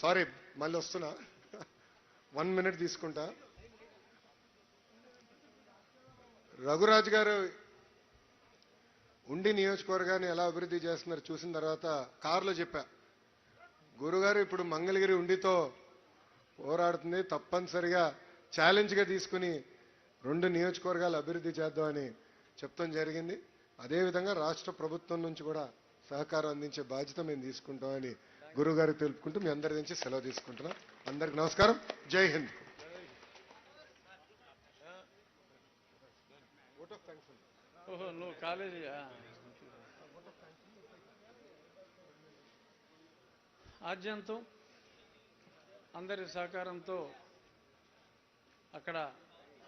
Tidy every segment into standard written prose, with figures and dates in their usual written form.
Sorry, మళ్ళీ వస్తున్నా. 1 minute తీసుకుంటా. రఘురాజ్ గారు ఉండి నియోజకవర్గాన్ని ఎలా అభివృద్ధి చేస్తున్నారు చూసిన తర్వాత కారులో చెప్పా, గురుగారు ఇప్పుడు మంగళగిరి ఉండితో పోరాడుతుంది, తప్పనిసరిగా ఛాలెంజ్గా తీసుకుని 2 నియోజకవర్గాలు అభివృద్ధి చేద్దామని చెప్తాం జరిగింది. అదేవిధంగా రాష్ట్ర ప్రభుత్వం నుంచి కూడా సహకారం అందించే బాధ్యత మేము తీసుకుంటామని గురుగారికి తెలుపుకుంటూ మీ అందరి నుంచి సెలవు తీసుకుంటున్నాం. అందరికి నమస్కారం. జై హింద్. నువ్వు కాలేజీ ఆద్యంతం అందరి సహకారంతో అక్కడ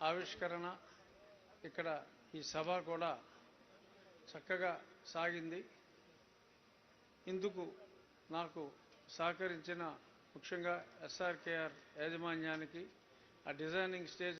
ఆవిష్కరణ, ఇక్కడ ఈ సభ కూడా చక్కగా సాగింది. ఇందుకు నాకు సహకరించిన ముఖ్యంగా ఎస్ఆర్కేఆర్ యాజమాన్యానికి, ఆ డిజైనింగ్ స్టేజ్